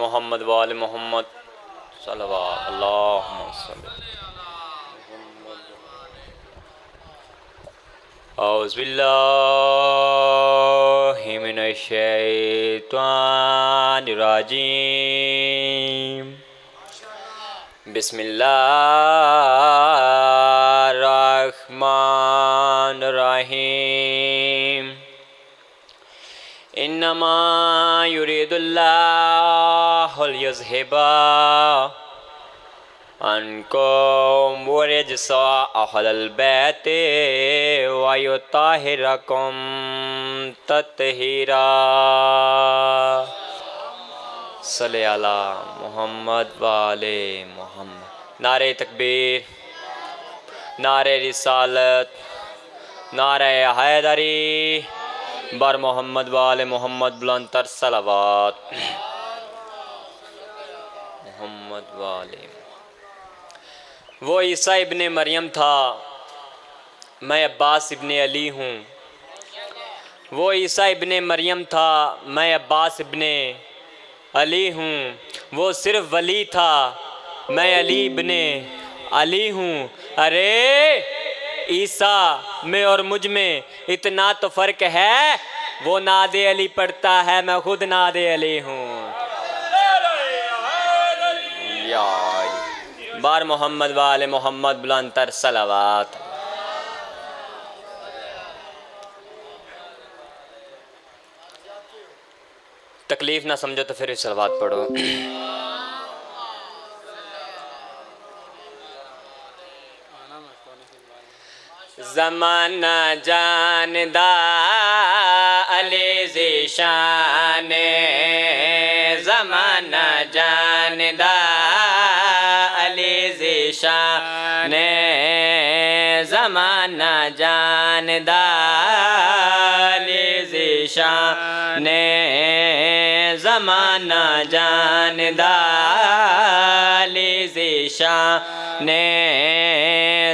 मोहम्मद वाले मोहम्मद सल्लल्लाहु अल्लाहुम्मा सल्ली औज़ु बिल्लाहि मिनश शैतानिर रजीम बिस्मिल्लाहिर रहमानिर रहीम इन्नमा युरिदुल्लाहु लियुज़हिबा अन्कुम वरिज्सा अहलल बैति व युत्ताहिरकुम तत्हीरा सल्ले अला मोहम्मद वाले मोहम्मद। नारे तकबीर, नारे रिसालत, नारे हैदरी, बर मोहम्मद वाले मोहम्मद बुलंदतर सलावत। मोहम्मद वाले वो ईसा इब्ने मरियम था, मैं अब्बास इब्ने अली हूँ। वो ईसा इब्ने मरियम था, मैं अब्बास इब्ने अली हूँ। वो सिर्फ वली था, मैं अली इब्ने अली हूँ। अरे ईसा में और मुझ में इतना तो फ़र्क है, वो नादे अली पढ़ता है, मैं खुद नादे अली हूँ। बार मोहम्मद वाले मोहम्मद बुलंदतर सलावत। तकलीफ ना समझो तो फिर सलावत पढ़ो। ज़माना जानदा अली ज़िशान, ज़माना जानदा अली ज़िशान, ज़माना जानदा अली ज़िशान, ज़माना जानदा अली ज़िशान,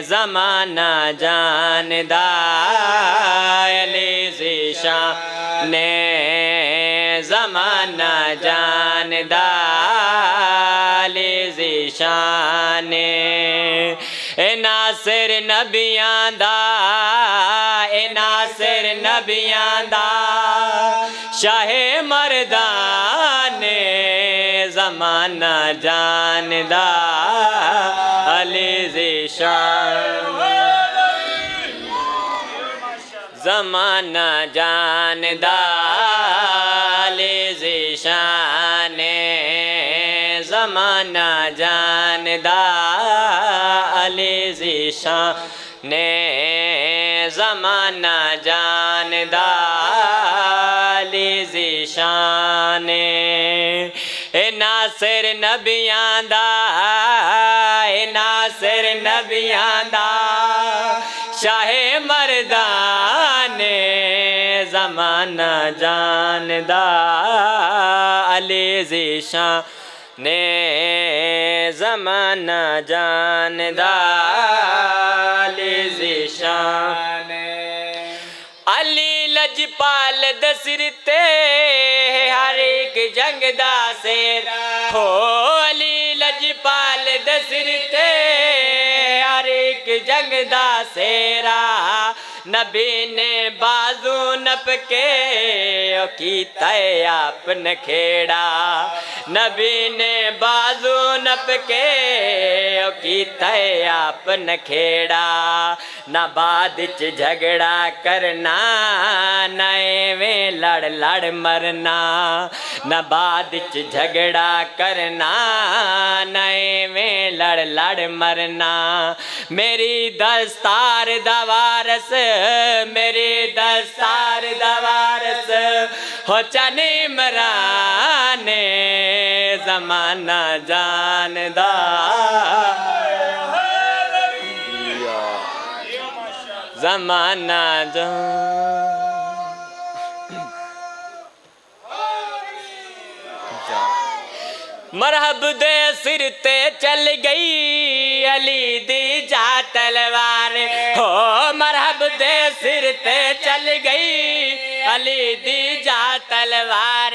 ज़माना जानदा अली ज़िशान, ज़माना जानदा अली ज़िशान। ए नासिर नबियां दा, ए नासिर नबियां दा, शाहे मर्दान, ज़माना जानदा अली ज़िशान, ज़माना जानदा अली ज़िशान, ज़माना जानदा अली ज़िशान, ज़माना जानदा अली ज़िशान। ए नासिर नबियां दा, ए नासिर नबियां दा, शाहे मर्दान, ज़माना जानदा अली ज़िशान, ज़माना जानदा अली ज़िशान। अली लजपाल दसरते हर एक जंग दा सेरा हो, अली लजपाल दसरते हर एक जंग दा सेरा। नबी ने बाजू नपके कीता आपन खेड़ा, नबी ने बाजू नपके कीता आपन खेड़ा। ना बाद च झगड़ा करना, ना एवें लड़ लड़ मरना, ना बाद च झगड़ा करना, ना एवें लड़ लड़ मरना। मेरी दस्तार दा वारस, मेरी दस्तार दा वारस हो चने मराने, ज़माना जानदा ज़माना मरहब दे सिर ते चल गई अली दी जा तलवार हो, मरहब दे सिर ते चल गई अली दी जा तलवार।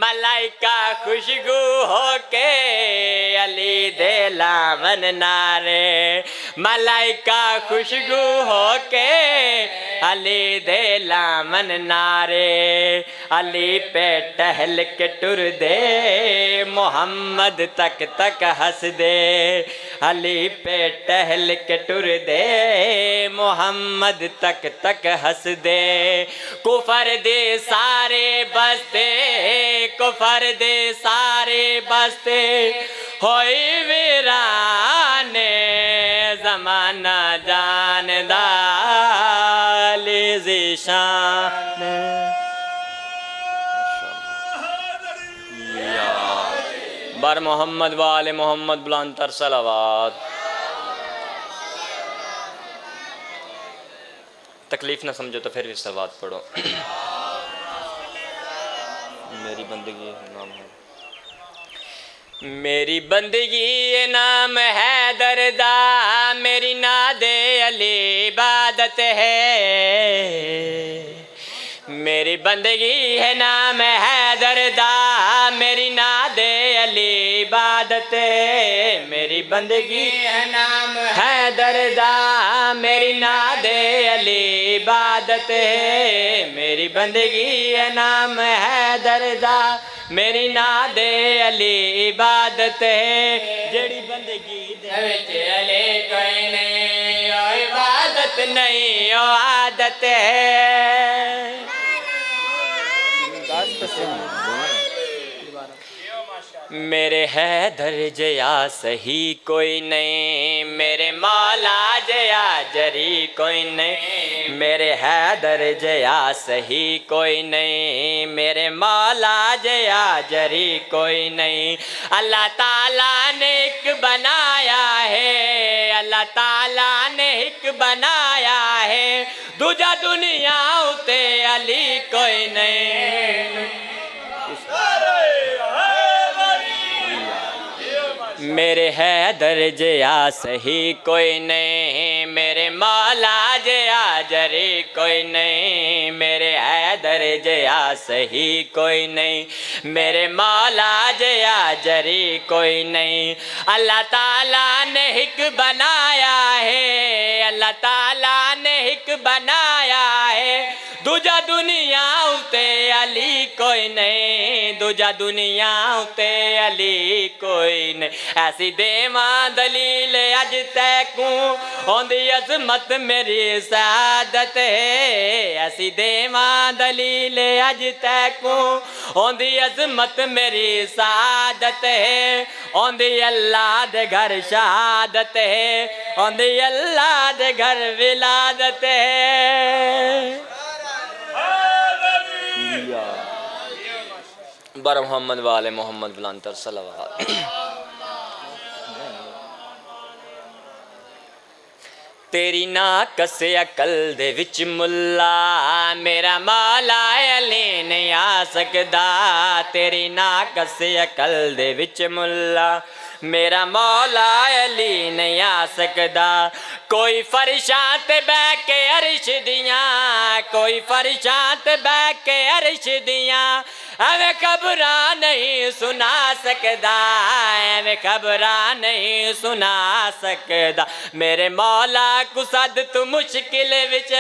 मलाइका खुशबू होके अली दे लावन नारे, मलाइका खुशबू होके अली दे लावन नारे। अली पे टहल के टुर दे मोहम्मद तक तक हंस दे, अली पे टहल के टुर दे मोहम्मद तक तक हंस दे। कुफर दे सारे बस्ते, कुफर दे सारे बस्ते होई वीराने, जमाना जानदा अली ज़ीशान। बर मोहम्मद वाले मोहम्मद बुलंदतर सलावत। तकलीफ ना समझो तो फिर भी सलावत पढ़ो। मेरी बंदगी नाम है, मेरी बंदगी ये नाम है दरदा, मेरी नादे अली इबादत है। मेरी बंदगी है नाम है दरदा, मेरी नादे अली इबादत है। मेरी बंदगी है नाम है दरदा, मेरी नादे अली इबादत है। मेरी बंदगी है नाम है दरदा, मेरी नादे अली इबादत है। जेड़ी बंदगी दे विच अली कोई नहीं, ओ इबादत नहीं ओ आदत है। मेरे हैदर जया सही कोई नहीं, मेरे मौला जया जरी कोई नहीं। मेरे हैदर जया सही कोई नहीं, मेरे मौला जया जरी कोई नहीं। अल्लाह ताला ने एक बनाया है, अल्लाह ताला ने एक बनाया है, दूजा दुनिया उते अली कोई नहीं। मेरे हैदर जया सही कोई नहीं, मेरे मौला जया जरी कोई नहीं। मेरे हैदर जया सही कोई नहीं, मेरे मौला जया जरी कोई नहीं। अल्लाह ताला ने एक बनाया है, अल्लाह ताला ने एक बनाया है, दूजा दुनिया उते अली कोई नहीं, दूजा दुनिया उते अली कोई नहीं। ऐसी देवा दलील अज तैकू ओंदी अजमत मेरी सादत है। ऐसी देवा दलील अज तैकू ओंदी अजमत मेरी सादत है। ओंदी अल्लाह दे घर शहादत है, ओंदी अल्लाह दे घर विलादत है। बर मोहम्मद वाले मोहम्मद बुलंदतर सलावत। तेरी ना कसे अकल दे विच मुल्ला, मेरा मौला अली नहीं आ सकदा। तेरी ना कसे अकल दे विच मुल्ला, मेरा मौला अली नहीं आ सकदा। कोई फरिशां ते बह के अरिश दियां, कोई फरिशां ते बह के अरिश दियां, एवें खबरां नहीं सुना सकदा, एवें खबरां नहीं सुना सकदा। मेरे मौला को सद तू मुश्किल विच,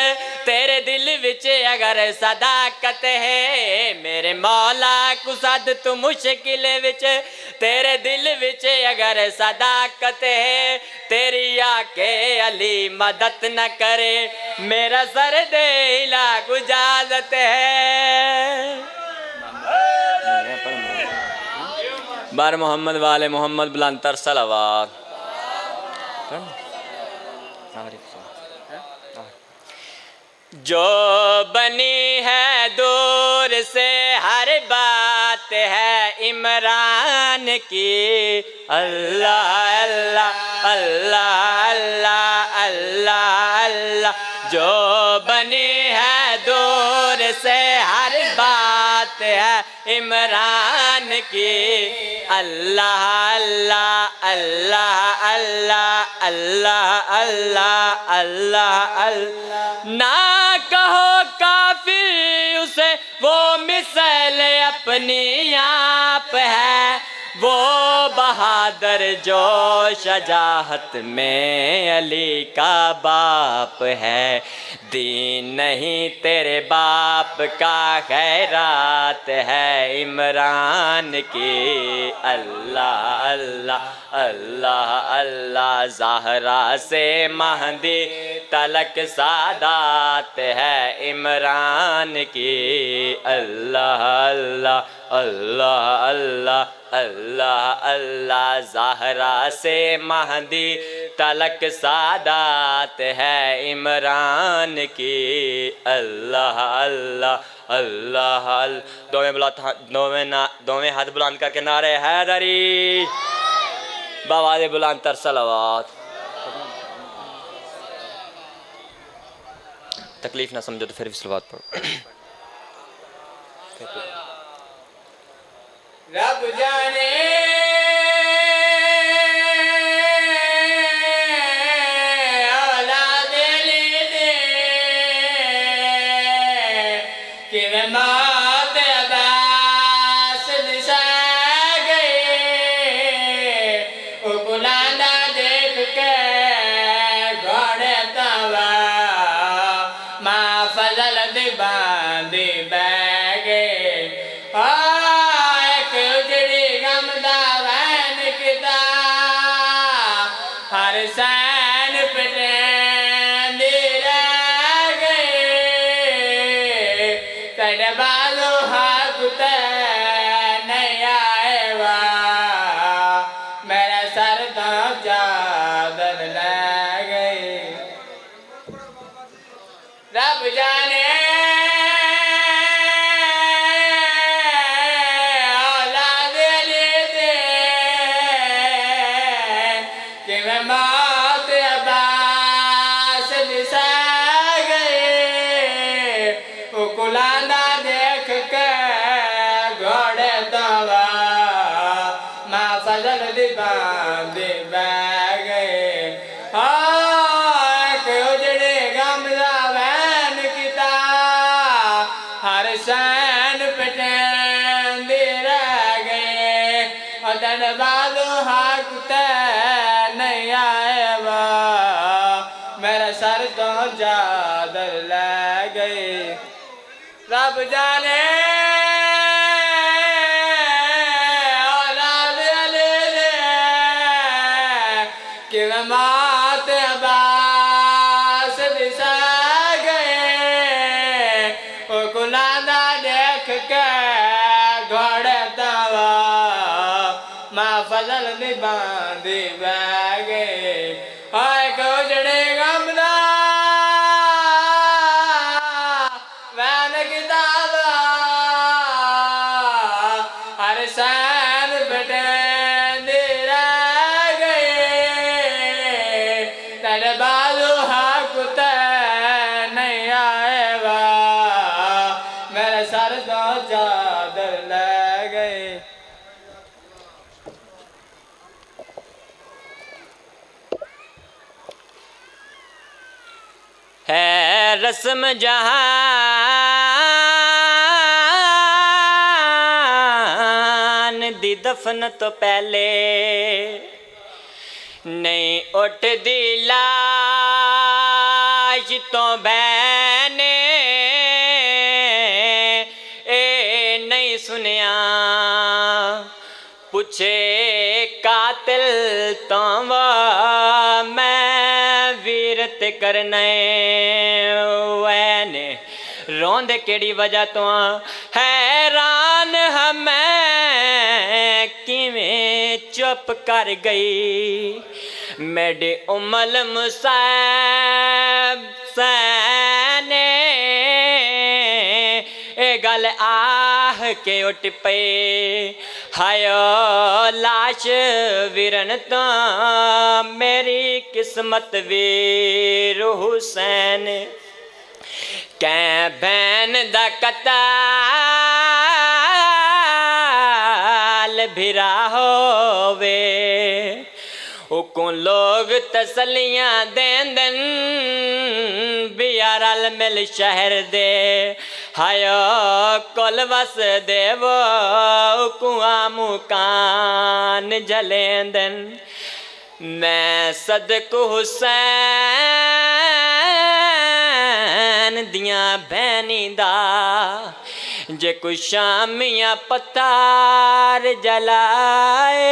तेरे दिल विच अगर सदाकत है। मेरे मौला को सद तू मुश्किल विच, तेरे दिल विच अगर सदाकत है। तेरी आके अली मदद न करे, मेरा सर दे इला गुजाजत है। बार मोहम्मद वाले मोहम्मद बुलंदतर सलावत। जो बनी है दूर से हर बात है इमरान की, अल्लाह अल्लाह अल्लाह अल्लाह अल्लाह अल्लाह। जो बनी है दूर से हर बात है इमरान की, अल्लाह अल्लाह अल्लाह अल्लाह अल्लाह अल्लाह अल्लाह अल्लाह। ना कहो काफिर उसे वो मिसल अपनी वो बहादुर जो शजाहत में अली का बाप है। दीन नहीं तेरे बाप का खैरात है इमरान की। अल्लाह अल्लाह अल्लाह अल्लाह ज़हरा से महदी तलक सादात है इमरान की। अल्लाह अल्लाह अल्लाह अल्लाह अल्लाह अल्लाह ज़हरा से महदी तलक सादात है इमरान की। अल्लाह अल्लाह अल्लाह दोवें हाथ बुलंद करके नारे हैदरी बावाज़े बुलंद तर सलावत। तकलीफ ना समझो तो फिर भी सलावत पढ़ो। रब जाने औलाद ली दे कि मैं मौत अब्बास दिशा गए। ओ बुलाना देख के घोड़े तवा माँ फजल दी बांधी बैगे। हर सैन पटेंदी रह गए। तेरे बालों हाथ नहीं आएगा मेरा सर तो चादर ले गई। रब जाने मौत अब्बास दिशा गए। वो कुलाना देख के घोड़े दवा माँ फजल दी बांधी बह गए। उजड़े गमला वैन किता हर सैन पटेंदी रह गए। और तन बालू हाकते नहीं आएगा मेरा सर तो चादर ले गई। रब जाने औलाद अली दे कि मौत अब्बास दिशा गए। ओ कुलाना देख के घोड़े तवा माँ फजल दी बांधी बह गए। उजड़े गमला वैन किताबा हर सैन पटेंदी रह गए। तेरे बालू हाथ नहीं आएगा मेरे सर तो चादर ले गए। है रस्म जहान दी दफन तो पहले नहीं उठ दी लाश तो बहने ए नहीं सुनिया पूछे कातिल तो मैं वीरत करने वैने रोंद केड़ी वजह तो हैरान हमें किवें चुप कर गई मेरे उमल मुसाब सैने ए गल आह के उठ पे हायो लाश विरन तो मेरी किस्मत वीर हुसैन कै बैन दा कताल भिरा होवे उको लोग तसलियां देंदन बिया रल मिल शहर दे हाय कुल वस देव कुआं मुकान जलेंदन मैं सदक हुसैन दियां भैनी दा जे कोई शामियां पतार जलाए